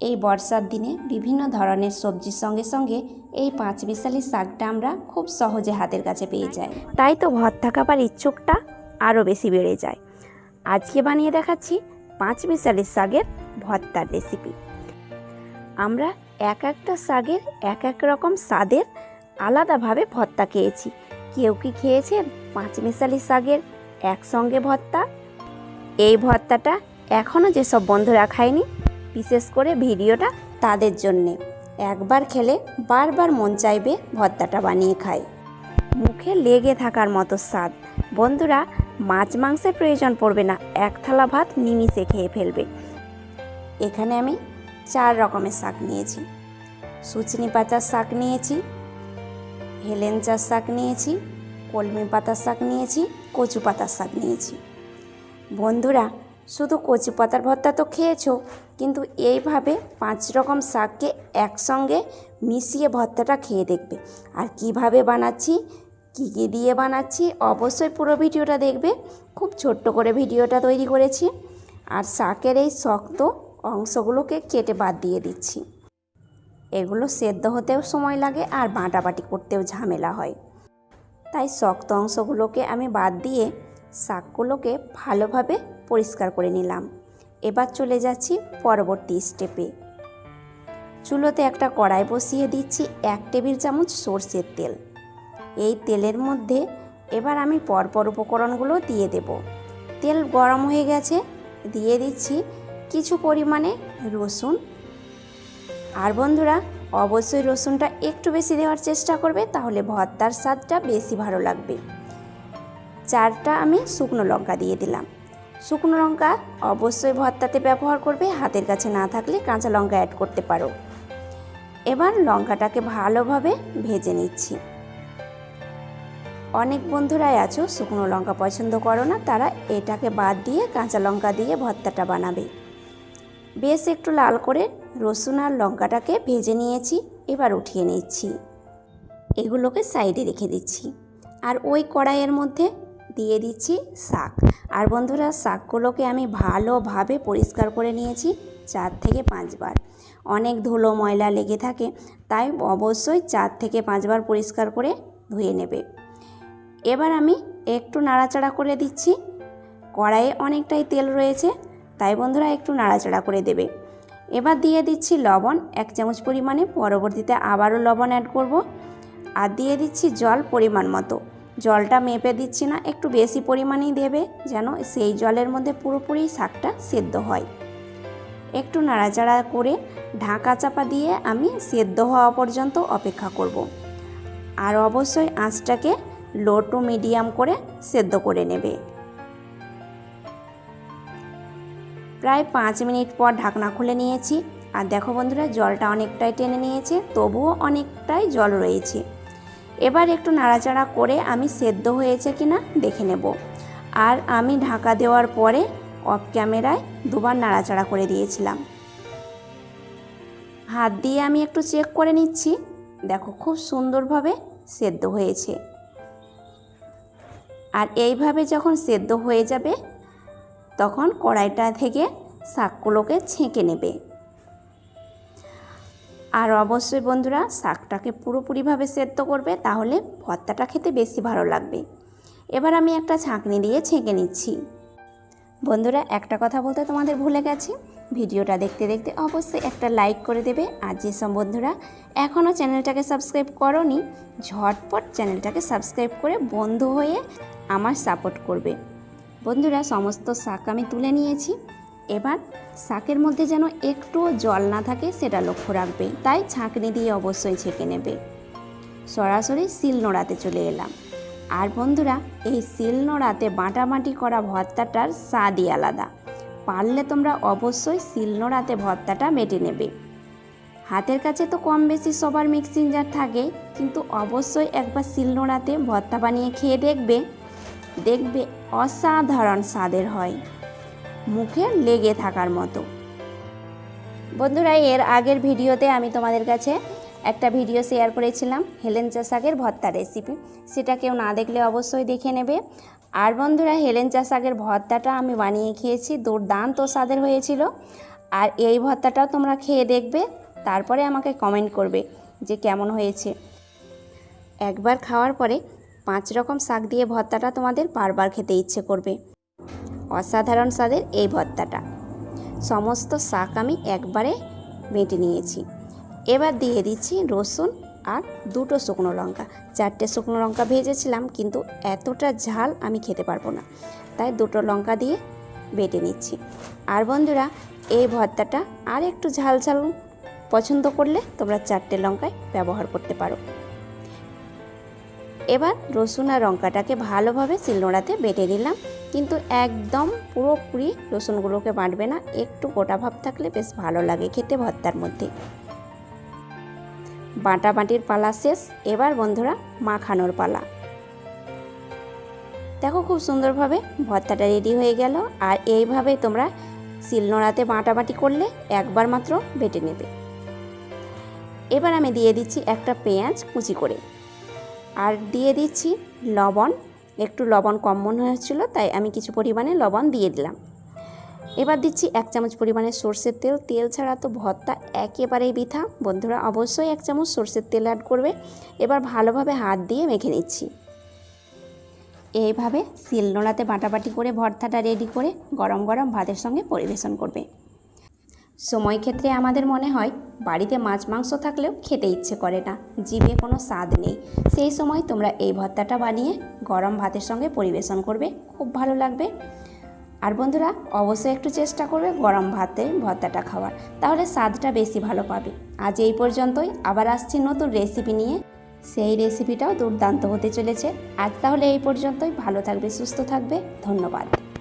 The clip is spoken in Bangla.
এই বর্ষার দিনে বিভিন্ন ধরনের সবজির সঙ্গে সঙ্গে এই পাঁচমিশালি শাকটা আমরা খুব সহজে হাতের কাছে পেয়ে যাই। তাই তো ভর্তা খাবার ইচ্ছুকটা আরও বেশি বেড়ে যায়। আজকে বানিয়ে দেখাচ্ছি পাঁচমিশালি শাকের ভর্তার রেসিপি। আমরা এক একটা শাকের এক এক রকম স্বাদের আলাদাভাবে ভর্তা খেয়েছি। কেউ কি খেয়েছেন পাঁচমিশালি শাকের একসঙ্গে ভর্তা? এই ভর্তাটা এখনও যেসব বন্ধুরা খায়নি, বিশেষ করে ভিডিওটা তাদের জন্যে। একবার খেলে বারবার মন চাইবে ভর্তাটা বানিয়ে খায়। মুখে লেগে থাকার মতো স্বাদ। বন্ধুরা, মাছ মাংসের প্রয়োজন পড়বে না, এক থালা ভাত নিমিষে খেয়ে ফেলবে। এখানে আমি 4 রকমের শাক নিয়েছি। সুচনি পাতার শাক নিয়েছি, হেলেঞ্চার শাক নিয়েছি, কলমি পাতার শাক নিয়েছি, কচু পাতার শাক নিয়েছি। বন্ধুরা, শুধু কচু পাতার ভর্তা তো খেয়েছো, কিন্তু এইভাবে 5 রকম শাককে একসঙ্গে মিশিয়ে ভর্তাটা খেয়ে দেখবে। আর কিভাবে বানাচ্ছি, কী কী দিয়ে বানাচ্ছি, অবশ্যই পুরো ভিডিওটা দেখবে। খুব ছোট্ট করে ভিডিওটা তৈরি করেছি। আর শাকের এই শক্ত অংশগুলোকে কেটে বাদ দিয়ে দিচ্ছি। এগুলো সেদ্ধ হতেও সময় লাগে আর বাটাবাটি করতেও ঝামেলা হয়। তাই শক্ত অংশগুলোকে আমি বাদ দিয়ে শাকগুলোকে ভালোভাবে পরিষ্কার করে নিলাম। এবার চলে যাচ্ছি পরবর্তী স্টেপে। চুলোতে একটা কড়াই বসিয়ে দিচ্ছি 1 টেবিল চামচ সরষের তেল। এই তেলের মধ্যে এবার আমি পরপর উপকরণগুলো দিয়ে দেব। তেল গরম হয়ে গেছে, দিয়ে দিচ্ছি কিছু পরিমাণে রসুন। আর বন্ধুরা, অবশ্যই রসুনটা একটু বেশি দেওয়ার চেষ্টা করবে, তাহলে ভর্তার স্বাদটা বেশি ভালো লাগবে। 4টা আমি শুকনো লঙ্কা দিয়ে দিলাম। শুকনো লঙ্কা অবশ্যই ভর্তাতে ব্যবহার করবে, হাতের কাছে না থাকলে কাঁচা লঙ্কা অ্যাড করতে পারো। এবার লঙ্কাটাকে ভালোভাবে ভেজে নিচ্ছি। অনেক বন্ধুরাই আছো শুকনো লঙ্কা পছন্দ করো না, তারা এটাকে বাদ দিয়ে কাঁচা লঙ্কা দিয়ে ভর্তাটা বানাবে। বেশ একটু লাল করে রসুন আর লঙ্কাটাকে ভেজে নিয়েছি। এবার উঠিয়ে নিচ্ছি, এগুলোকে সাইডে রেখে দিচ্ছি। আর ওই কড়াইয়ের মধ্যে দিয়ে দিচ্ছি শাক। আর বন্ধুরা, শাকগুলোকে আমি ভালোভাবে পরিষ্কার করে নিয়েছি 4 থেকে 5 বার। অনেক ধুলো ময়লা লেগে থাকে, তাই অবশ্যই 4 থেকে 5 বার পরিষ্কার করে ধুয়ে নেবে। এবার আমি একটু নাড়াচাড়া করে দিচ্ছি। কড়াইয়ে অনেকটাই তেল রয়েছে, তাই বন্ধুরা একটু নাড়াচাড়া করে দেবে। এবার দিয়ে দিচ্ছি লবণ 1 চামচ পরিমাণে, পরবর্তীতে আবারও লবণ অ্যাড করব। আর দিয়ে দিচ্ছি জল পরিমাণ মতো। জলটা মেপে দিচ্ছি না, একটু বেশি পরিমাণেই দেবে, যেন সেই জলের মধ্যে পুরোপুরি শাকটা সেদ্ধ হয়। একটু নাড়াচাড়া করে ঢাকা চাপা দিয়ে আমি সেদ্ধ হওয়া পর্যন্ত অপেক্ষা করব। আর অবশ্যই আঁচটাকে লো টু মিডিয়াম করে সেদ্ধ করে নেবে। প্রায় 5 মিনিট পর ঢাকনা খুলে নিয়েছি। আর দেখো বন্ধুরা, জলটা অনেকটাই টেনে নিয়েছে, তবুও অনেকটাই জল রয়েছে। এবার একটু নাড়াচাড়া করে আমি সেদ্ধ হয়েছে কিনা দেখে নেব। আর আমি ঢাকা দেওয়ার পরে অফ ক্যামেরায় 2 বার নাড়াচাড়া করে দিয়েছিলাম। হাত দিয়ে আমি একটু চেক করে নিচ্ছি। দেখো, খুব সুন্দরভাবে সেদ্ধ হয়েছে। আর এইভাবে যখন সেদ্ধ হয়ে যাবে, তখন কড়াইটা থেকে শাকগুলোকে ছেঁকে নেবে। আর অবশ্যই বন্ধুরা, শাকটাকে পুরোপুরিভাবে সেদ্ধ করবে, তাহলে ভর্তাটা খেতে বেশি ভালো লাগবে। এবার আমি একটা ছাঁকনি দিয়ে ছেঁকে নিচ্ছি। বন্ধুরা, একটা কথা বলতে তোমাদের ভুলে গেছি, ভিডিওটা দেখতে দেখতে অবশ্যই একটা লাইক করে দেবে। আর যেসব বন্ধুরা এখনও চ্যানেলটাকে সাবস্ক্রাইব করোনি, ঝটপট চ্যানেলটাকে সাবস্ক্রাইব করে বন্ধু হয়ে আমার সাপোর্ট করবে। বন্ধুরা, সমস্ত শাক আমি তুলে নিয়েছি। এবার শাকের মধ্যে যেন একটুও জল না থাকে সেটা লক্ষ্য রাখবে, তাই ছাঁকনি দিয়ে অবশ্যই ছেঁকে নেবে। সরাসরি শিলনোড়াতে চলে এলাম। আর বন্ধুরা, এই শিলনোড়াতে বাটাবাটি করা ভর্তাটার স্বাদই আলাদা। পারলে তোমরা অবশ্যই শিলনোড়াতে ভর্তাটা বেটে নেবে। হাতের কাছে তো কম বেশি সবার মিক্সিং জার থাকে, কিন্তু অবশ্যই একবার শিলনোড়াতে ভর্তা বানিয়ে খেয়ে দেখবে, অসাধারণ স্বাদের হয়, মুখে লেগে থাকার মতো। বন্ধুরা, এর আগের ভিডিওতে আমি তোমাদের কাছে একটা ভিডিও শেয়ার করেছিলাম হেলেঞ্চা শাকের ভর্তা রেসিপি, সেটা কেউ না দেখলে অবশ্যই দেখে নেবে। আর বন্ধুরা, হেলেঞ্চা শাকের ভর্তাটা আমি বানিয়ে খেয়েছি, দুর্দান্ত স্বাদের হয়েছিল। আর এই ভর্তাটাও তোমরা খেয়ে দেখবে, তারপরে আমাকে কমেন্ট করবে যে কেমন হয়েছে। একবার খাওয়ার পরে 5 রকম শাক দিয়ে ভর্তাটা তোমাদের বারবার খেতে ইচ্ছে করবে। অসাধারণ স্বাদের এই ভর্তাটা। সমস্ত শাক আমি একবারে বেটে নিয়েছি। এবার দিয়ে দিচ্ছি রসুন আর 2টো শুকনো লঙ্কা। 4টে শুকনো লঙ্কা ভেজেছিলাম, কিন্তু এতটা ঝাল আমি খেতে পারবো না, তাই 2টো লঙ্কা দিয়ে বেটে নিচ্ছি। আর বন্ধুরা, এই ভর্তাটা আর একটু ঝাল ঝাল পছন্দ করলে তোমরা 4টে লঙ্কায় ব্যবহার করতে পারো। এবার রসুন আর লঙ্কাটাকে ভালোভাবে শিলনোড়াতে বেটে নিলাম, কিন্তু একদম পুরোপুরি রসুনগুলোকে বাটবে না, একটু গোটা ভাব থাকলে বেশ ভালো লাগে খেতে ভর্তার মধ্যে। বাটাবাটির পালা শেষ, এবার বন্ধুরা মাখানোর পালা। দেখো খুব সুন্দরভাবে ভর্তাটা রেডি হয়ে গেল। আর এইভাবে তোমরা শিলনোড়াতে বাটাবাটি করলে একবার মাত্র বেটে নেবে। এবার আমি দিয়ে দিচ্ছি একটা পেঁয়াজ কুচি করে, আর দিয়ে দিচ্ছি লবণ। একটু লবণ কম মনে হচ্ছিলো, তাই আমি কিছু পরিমাণে লবণ দিয়ে দিলাম। এবার দিচ্ছি 1 চামচ পরিমাণে সর্ষের তেল। তেল ছাড়া তো ভর্তা একেবারেই বৃথা। বন্ধুরা অবশ্যই 1 চামচ সর্ষের তেল অ্যাড করবে। এবার ভালোভাবে হাত দিয়ে মেখে নিচ্ছি। এইভাবে শিলনোড়াতে বাটাবাটি করে ভর্তাটা রেডি করে গরম গরম ভাতের সঙ্গে পরিবেশন করবে। সময় ক্ষেত্রে আমাদের মনে হয় বাড়িতে মাছ মাংস থাকলেও খেতে ইচ্ছে করে না, জিভে কোনো স্বাদ নেই। সেই সময় তোমরা এই ভর্তাটা বানিয়ে গরম ভাতের সঙ্গে পরিবেশন করবে, খুব ভালো লাগবে। আর বন্ধুরা অবশ্যই একটু চেষ্টা করবে গরম ভাতে ভর্তাটা খাওয়ার, তাহলে স্বাদটা বেশি ভালো পাবে। আজ এই পর্যন্তই, আবার আসছি নতুন রেসিপি নিয়ে। সেই রেসিপিটাও দুর্দান্ত হতে চলেছে। আজ তাহলে এই পর্যন্তই। ভালো থাকবে, সুস্থ থাকবে, ধন্যবাদ।